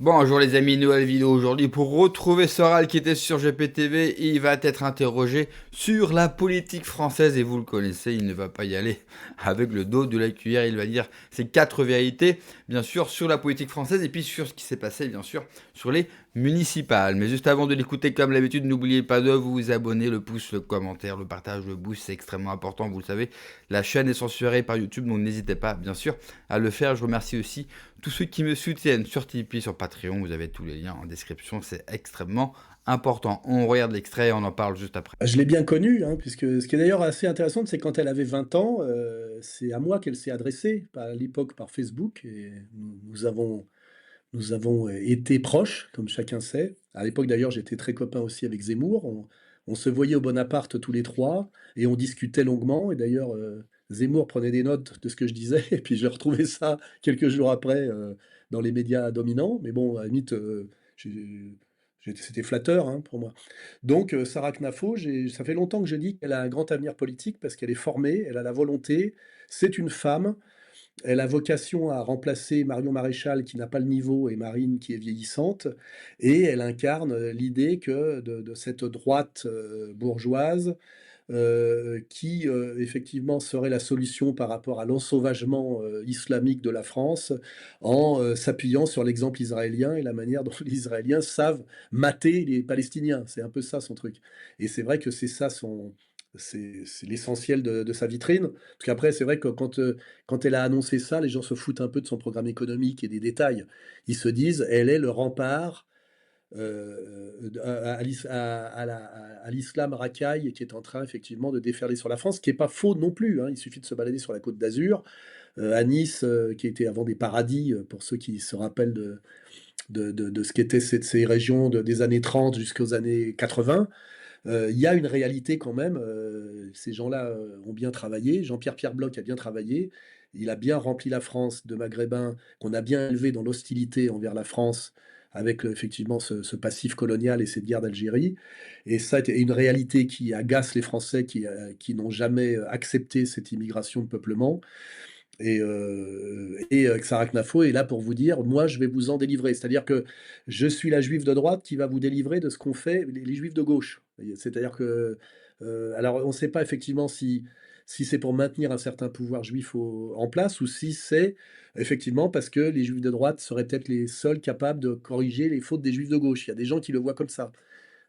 Bonjour les amis, nouvelle vidéo aujourd'hui pour retrouver Soral qui était sur GPTV. Il va être interrogé sur la politique française et vous le connaissez, il ne va pas y aller avec le dos de la cuillère. Il va dire ses quatre vérités, bien sûr, sur la politique française et puis sur ce qui s'est passé, bien sûr, sur les municipales. Mais juste avant de l'écouter, comme d'habitude, n'oubliez pas de vous abonner, le pouce, le commentaire, le partage, le boost, c'est extrêmement important, vous le savez. La chaîne est censurée par YouTube, donc n'hésitez pas, bien sûr, à le faire. Je remercie aussi tous ceux qui me soutiennent sur Tipeee, sur Patreon, vous avez tous les liens en description, c'est extrêmement important. On regarde l'extrait et on en parle juste après. Je l'ai bien connue, hein, puisque ce qui est d'ailleurs assez intéressant, c'est quand elle avait 20 ans, c'est à moi qu'elle s'est adressée, à l'époque par Facebook et nous avons été proches, comme chacun sait. À l'époque d'ailleurs, j'étais très copain aussi avec Zemmour. On se voyait au Bonaparte tous les 3 et on discutait longuement et d'ailleurs, Zemmour prenait des notes de ce que je disais et puis j'ai retrouvé ça quelques jours après, dans les médias dominants. Mais bon, à la limite, j'ai c'était flatteur, hein, pour moi. Donc, Sarah Knafo, ça fait longtemps que je dis qu'elle a un grand avenir politique parce qu'elle est formée, elle a la volonté, c'est une femme, elle a vocation à remplacer Marion Maréchal qui n'a pas le niveau et Marine qui est vieillissante et elle incarne, l'idée que de cette droite, bourgeoise, qui, effectivement serait la solution par rapport à l'ensauvagement, islamique de la France, en, s'appuyant sur l'exemple israélien et la manière dont les Israéliens savent mater les Palestiniens. C'est un peu ça son truc et c'est vrai que c'est ça c'est l'essentiel de sa vitrine. Parce qu'après, c'est vrai que quand elle a annoncé ça, les gens se foutent un peu de son programme économique et des détails. Ils se disent: «Elle est le rempart à l'islam racaille qui est en train effectivement de déferler sur la France, ce qui est pas faux non plus, hein. Il suffit de se balader sur la Côte d'Azur, à Nice, qui était avant des paradis, pour ceux qui se rappellent de ce qu'étaient ces régions des années 30 jusqu'aux années 80. Il y a une réalité quand même, ces gens-là, ont bien travaillé. Jean-Pierre Bloch a bien travaillé. Il a bien rempli la France de Maghrébins qu'on a bien élevés dans l'hostilité envers la France avec, effectivement ce passif colonial et cette guerre d'Algérie et ça est une réalité qui agace les Français qui n'ont jamais, accepté cette immigration de peuplement et Sarah Knafo est là pour vous dire: «Moi, je vais vous en délivrer». C'est-à-dire que je suis la juive de droite qui va vous délivrer de ce qu'ont fait les juifs de gauche. Et c'est-à-dire que, alors on ne sait pas effectivement si c'est pour maintenir un certain pouvoir juif en place ou si c'est effectivement parce que les juifs de droite seraient peut-être les seuls capables de corriger les fautes des juifs de gauche. Il y a des gens qui le voient comme ça.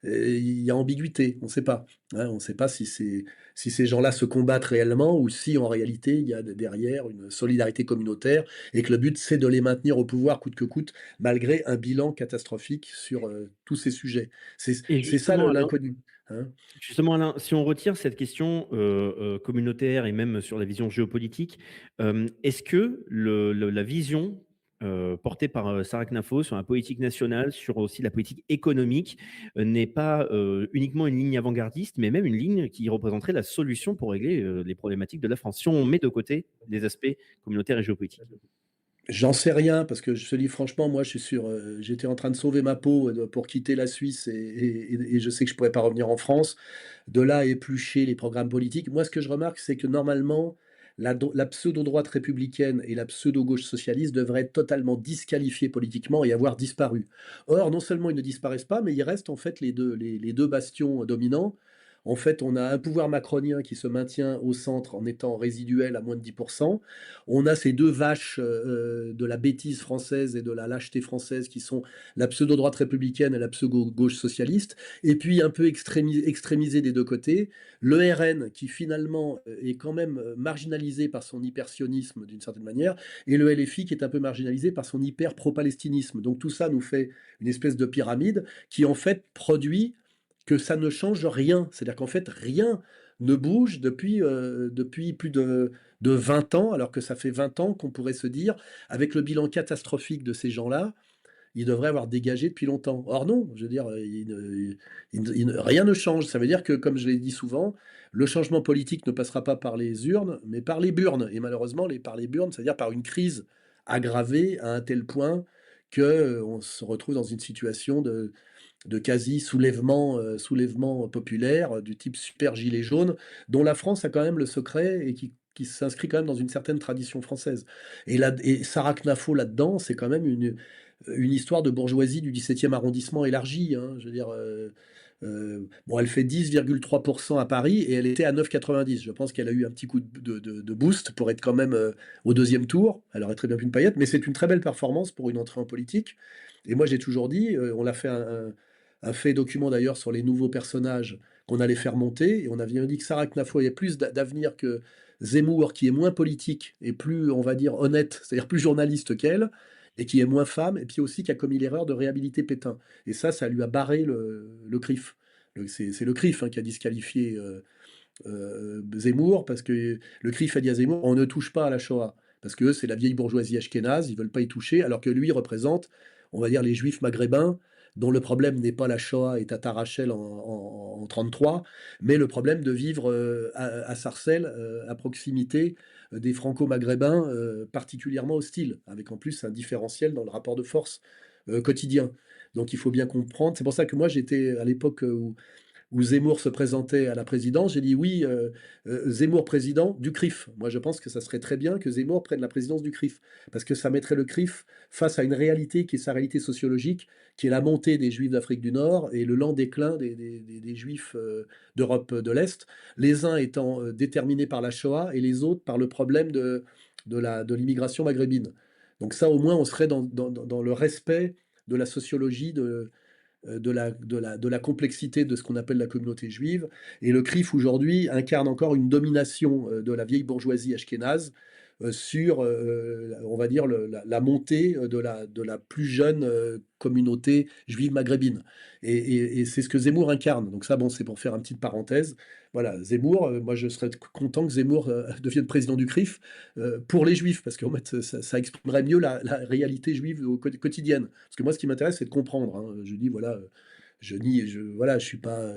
Et il y a ambiguïté, on ne sait pas, hein, on ne sait pas si ces gens-là se combattent réellement ou si en réalité il y a derrière une solidarité communautaire et que le but c'est de les maintenir au pouvoir coûte que coûte, malgré un bilan catastrophique sur, tous ces sujets. C'est Et c'est ça justement, Alain, l'inconnu, hein. si on retire cette question communautaire et même sur la vision géopolitique, est-ce que la vision portée par Sarah Knafo sur la politique nationale, sur aussi la politique économique, n'est pas uniquement une ligne avant-gardiste, mais même une ligne qui représenterait la solution pour régler les problématiques de la France, si on met de côté les aspects communautaires et géopolitiques? J'en sais rien parce que je te dis franchement, moi, je suis sur, j'étais en train de sauver ma peau, pour quitter la Suisse et je sais que je pourrais pas revenir en France. De là à éplucher les programmes politiques, moi, ce que je remarque, c'est que normalement, la pseudo-droite républicaine et la pseudo-gauche socialiste devraient être totalement disqualifiées politiquement et avoir disparu. Or, non seulement ils ne disparaissent pas, mais il reste en fait les 2 bastions dominants. En fait, on a un pouvoir macronien qui se maintient au centre en étant résiduel à moins de 10. On a ces 2 vaches, de la bêtise française et de la lâcheté française qui sont la pseudo-droite républicaine et la pseudo-gauche socialiste et puis un peu extrémisé des 2 côtés. Le RN qui finalement, est quand même, marginalisé par son hypersionisme d'une certaine manière et le LFI qui est un peu marginalisé par son hyper pro-palestinisme. Donc tout ça nous fait une espèce de pyramide qui en fait produit que ça ne change rien. C'est-à-dire qu'en fait rien ne bouge depuis plus de 20 ans, alors que ça fait 20 ans qu'on pourrait se dire, avec le bilan catastrophique de ces gens-là, ils devraient avoir dégagé depuis longtemps. Or non, je veux dire, rien ne change. Ça veut dire que, comme je l'ai dit souvent, le changement politique ne passera pas par les urnes, mais par les burnes. Et malheureusement, par les burnes, c'est-à-dire par une crise aggravée à un tel point que on se retrouve dans une situation de quasi soulèvement populaire, du type super gilet jaune, dont la France a quand même le secret et qui s'inscrit quand même dans une certaine tradition française. Et Sarah Knafo là-dedans, c'est quand même une histoire de bourgeoisie du 17e arrondissement élargie, hein. Je veux dire, bon, elle fait 10,3% à Paris et elle était à 9,90. Je pense qu'elle a eu un petit coup de boost pour être quand même, au 2e tour. Elle aurait très bien pu une paillette, mais c'est une très belle performance pour une entrée en politique et moi j'ai toujours dit, on l'a fait un fait document d'ailleurs sur les nouveaux personnages qu'on allait faire monter et on a bien dit que Sarah Knafo avait plus d'avenir que Zemmour, qui est moins politique et plus, on va dire, honnête, c'est-à-dire plus journaliste qu'elle, et qui est moins femme, et puis aussi qui a commis l'erreur de réhabiliter Pétain. Et ça lui a barré le CRIF. C'est le CRIF hein, qui a disqualifié Zemmour, parce que le CRIF a dit à Zemmour, on ne touche pas à la Shoah, parce que c'est la vieille bourgeoisie ashkénaze, ils veulent pas y toucher, alors que lui représente, on va dire, les juifs maghrébins, dont le problème n'est pas la Shoah et Tata Rachel en 33, mais le problème de vivre à Sarcelles, à proximité des franco-maghrébins particulièrement hostiles, avec en plus un différentiel dans le rapport de force quotidien. Donc il faut bien comprendre. C'est pour ça que moi j'étais à l'époque où Zemmour se présentait à la présidence, j'ai dit oui, Zemmour président du CRIF. Moi, je pense que ça serait très bien que Zemmour prenne la présidence du CRIF, parce que ça mettrait le CRIF face à une réalité qui est sa réalité sociologique, qui est la montée des Juifs d'Afrique du Nord et le lent déclin des Juifs d'Europe de l'Est, les uns étant déterminés par la Shoah et les autres par le problème de l'immigration maghrébine. Donc ça, au moins, on serait dans le respect de la sociologie de la complexité de ce qu'on appelle la communauté juive. Et le CRIF aujourd'hui incarne encore une domination de la vieille bourgeoisie ashkénaze sur, on va dire, la montée de la plus jeune communauté juive maghrébine. Et c'est ce que Zemmour incarne. Donc ça, bon, c'est pour faire une petite parenthèse. Voilà, Zemmour, moi je serais content que Zemmour devienne président du CRIF pour les juifs, parce qu'en fait, ça exprimerait mieux la réalité juive quotidienne. Parce que moi, ce qui m'intéresse, c'est de comprendre, hein. Je dis, voilà, voilà, je suis pas...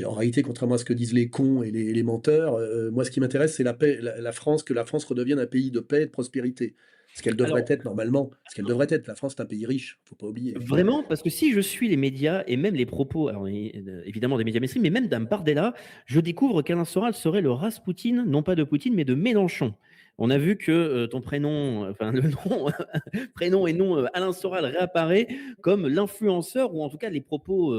en réalité, contrairement à ce que disent les cons et les menteurs, moi, ce qui m'intéresse, c'est la paix, la France, que la France redevienne un pays de paix et de prospérité. Ce qu'elle devrait Alors, être normalement, ce qu'elle devrait être. La France est un pays riche, faut pas oublier. vraiment, parce que si je suis les médias et même les propos, alors, évidemment des médias mainstream, mais même d'un Bardella, je découvre qu'Alain Soral serait le Raspoutine, non pas de Poutine, mais de Mélenchon. On a vu que ton prénom, enfin le nom, prénom et nom Alain Soral réapparaît comme l'influenceur, ou en tout cas les propos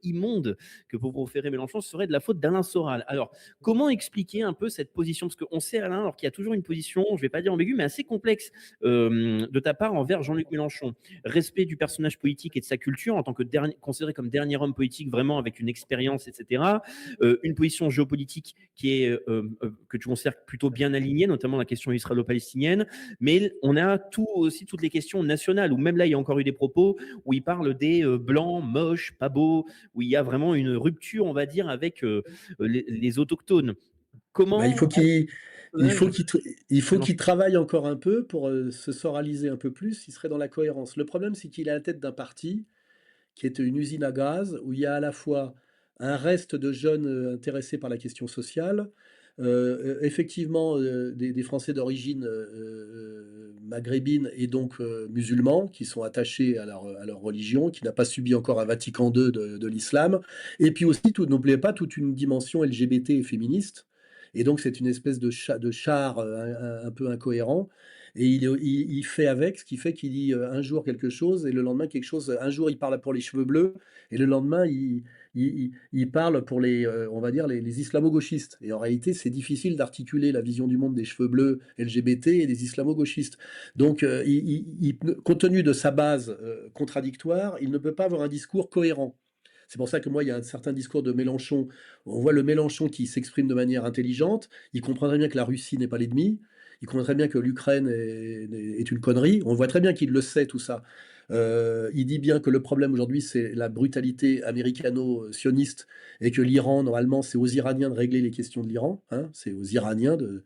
immondes que pour proférer Mélenchon seraient de la faute d'Alain Soral. Alors, comment expliquer un peu cette position? Parce qu'on sait, Alain, alors qu'il y a toujours une position, je ne vais pas dire ambiguë, mais assez complexe de ta part envers Jean-Luc Mélenchon. Respect du personnage politique et de sa culture en tant que considéré comme dernier homme politique vraiment avec une expérience, etc. Une position géopolitique qui est que tu considères plutôt bien alignée, notamment la question israélo-palestinienne, mais on a aussi toutes les questions nationales, où même là il y a encore eu des propos où il parle des blancs moches, pas beaux, où il y a vraiment une rupture, on va dire, avec les autochtones. Bah, Comment il faut personnage il faut Mélenchon. qu'il travaille encore un peu pour se soraliser un peu plus. Il serait dans la cohérence. Le problème, c'est qu'il est à la tête d'un parti qui est une usine à gaz, où il y a à la fois un reste de jeunes intéressés par la question sociale, effectivement des Français d'origine maghrébine et donc musulmans, qui sont attachés à leur religion, qui n'a pas subi encore un Vatican II de l'islam, et puis aussi, n'oubliez pas, toute une dimension LGBT et féministe, et donc c'est une espèce de char un peu incohérent, et il fait avec, ce qui fait qu'il dit un jour quelque chose et le lendemain quelque chose. Un jour il parle pour les cheveux bleus et le lendemain il parle pour on va dire les islamo-gauchistes. Et en réalité, c'est difficile d'articuler la vision du monde des cheveux bleus LGBT et des islamo-gauchistes. Donc, compte tenu de sa base contradictoire, il ne peut pas avoir un discours cohérent. C'est pour ça que moi, il y a un certain discours de Mélenchon. On voit le Mélenchon qui s'exprime de manière intelligente. Il comprend très bien que la Russie n'est pas l'ennemi. Il comprend très bien que l'Ukraine est une connerie. On voit très bien qu'il le sait, tout ça. Il dit bien que le problème aujourd'hui, c'est la brutalité américano-sioniste et que l'Iran, normalement, c'est aux Iraniens de régler les questions de l'Iran, hein. C'est aux Iraniens de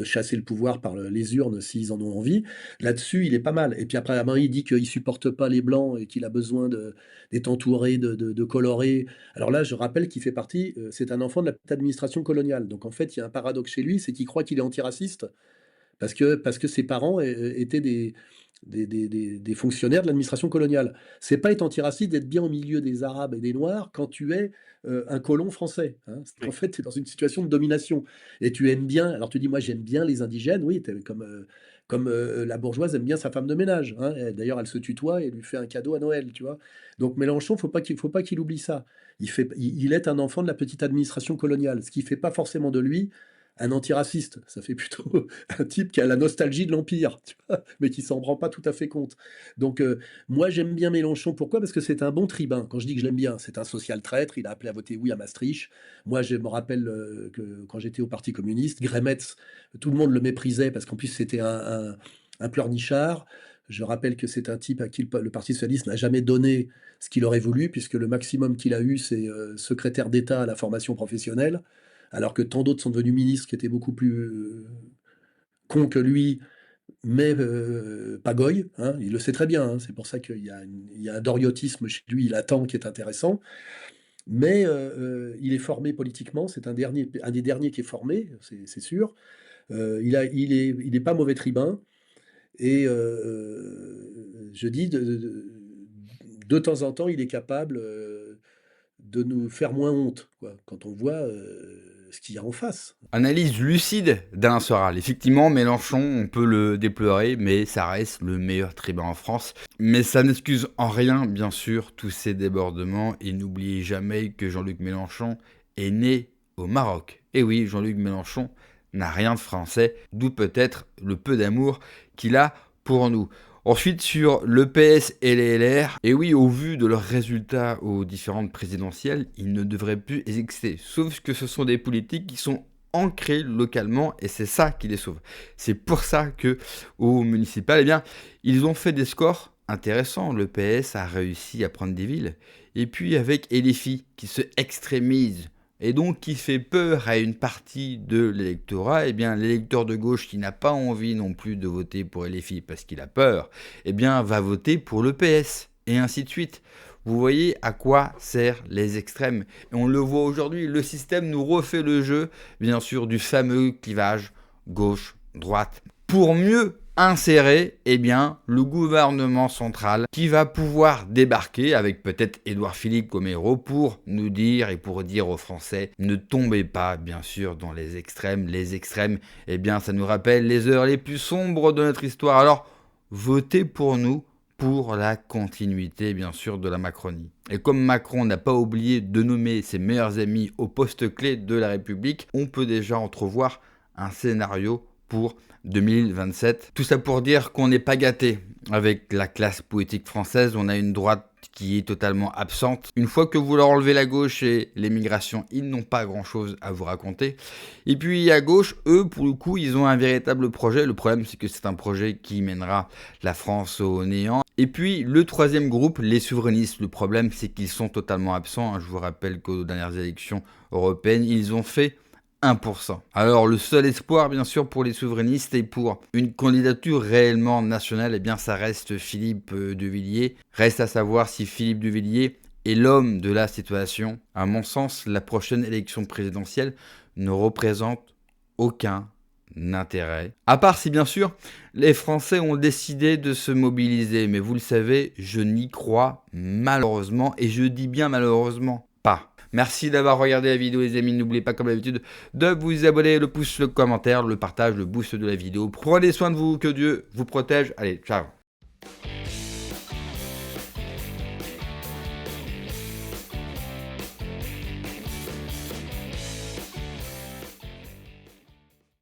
chasser le pouvoir par les urnes s'ils en ont envie. Là-dessus, il est pas mal. Et puis après, à il dit qu'il supporte pas les blancs et qu'il a besoin d'être entouré de colorés. Alors là, je rappelle qu'il fait partie, c'est un enfant de la petite administration coloniale. Donc en fait, il y a un paradoxe chez lui, c'est qu'il croit qu'il est antiraciste parce que ses parents étaient des fonctionnaires de l'administration coloniale. C'est pas être antiraciste d'être bien au milieu des Arabes et des Noirs quand tu es un colon français, hein. En fait, tu es dans une situation de domination et tu aimes bien. Alors tu dis, moi j'aime bien les indigènes, oui, comme la bourgeoise aime bien sa femme de ménage, hein. D'ailleurs, elle se tutoie et elle lui fait un cadeau à Noël, tu vois. Donc Mélenchon, faut pas qu'il oublie ça. Il est un enfant de la petite administration coloniale, ce qui fait pas forcément de lui un antiraciste. Ça fait plutôt un type qui a la nostalgie de l'Empire, tu vois, mais qui s'en rend pas tout à fait compte. Donc, moi, j'aime bien Mélenchon. Pourquoi? Parce que c'est un bon tribun. Quand je dis que je l'aime bien, c'est un social traître. Il a appelé à voter oui à Maastricht. Moi, je me rappelle que quand j'étais au Parti communiste, Grémetz, tout le monde le méprisait parce qu'en plus, c'était un pleurnichard. Je rappelle que c'est un type à qui le Parti socialiste n'a jamais donné ce qu'il aurait voulu, puisque le maximum qu'il a eu, c'est secrétaire d'État à la formation professionnelle, alors que tant d'autres sont devenus ministres qui étaient beaucoup plus cons que lui, mais pas goy, hein, il le sait très bien, hein, c'est pour ça il y a un doriotisme chez lui latent qui est intéressant. Mais il est formé politiquement, c'est un des derniers qui est formé, c'est sûr. Il est pas mauvais tribun et je dis de temps en temps, il est capable de nous faire moins honte, quoi, quand on voit ce qu'il y a en face. Analyse lucide d'Alain Soral. Effectivement, Mélenchon, on peut le déplorer, mais ça reste le meilleur tribun en France. Mais ça n'excuse en rien, bien sûr, tous ces débordements. Et n'oubliez jamais que Jean-Luc Mélenchon est né au Maroc. Et oui, Jean-Luc Mélenchon n'a rien de français, d'où peut-être le peu d'amour qu'il a pour nous. Ensuite, sur le PS et les LR, et oui, au vu de leurs résultats aux différentes présidentielles, ils ne devraient plus exister. Sauf que ce sont des politiques qui sont ancrés localement et c'est ça qui les sauve. C'est pour ça que au municipal, eh bien, ils ont fait des scores intéressants. Le PS a réussi à prendre des villes. Et puis avec LFI qui se extrémise et donc qui fait peur à une partie de l'électorat, eh bien l'électeur de gauche qui n'a pas envie non plus de voter pour LFI parce qu'il a peur, eh bien va voter pour le PS et ainsi de suite. Vous voyez à quoi servent les extrêmes. Et on le voit aujourd'hui, le système nous refait le jeu, bien sûr, du fameux clivage gauche-droite, pour mieux insérer eh bien, le gouvernement central qui va pouvoir débarquer avec peut-être Édouard Philippe comme héros pour nous dire et pour dire aux Français ne tombez pas bien sûr dans les extrêmes. Les extrêmes, eh bien, ça nous rappelle les heures les plus sombres de notre histoire. Alors, votez pour nous pour la continuité, bien sûr, de la Macronie. Et comme Macron n'a pas oublié de nommer ses meilleurs amis au poste clé de la République, on peut déjà entrevoir un scénario pour 2027. Tout ça pour dire qu'on n'est pas gâté avec la classe politique française. On a une droite qui est totalement absente. Une fois que vous leur enlevez la gauche et l'immigration, ils n'ont pas grand-chose à vous raconter. Et puis à gauche, eux, pour le coup, ils ont un véritable projet. Le problème, c'est que c'est un projet qui mènera la France au néant. Et puis le troisième groupe, les souverainistes. Le problème, c'est qu'ils sont totalement absents. Je vous rappelle qu'aux dernières élections européennes, ils ont fait 1%. Alors le seul espoir bien sûr pour les souverainistes et pour une candidature réellement nationale, eh bien ça reste Philippe de Villiers. Reste à savoir si Philippe de Villiers est l'homme de la situation. À mon sens, la prochaine élection présidentielle ne représente aucun intérêt. À part si bien sûr les Français ont décidé de se mobiliser, mais vous le savez, je n'y crois malheureusement, et je dis bien malheureusement pas. Merci d'avoir regardé la vidéo les amis, n'oubliez pas comme d'habitude de vous abonner, le pouce, le commentaire, le partage, le boost de la vidéo. Prenez soin de vous, que Dieu vous protège. Allez, ciao.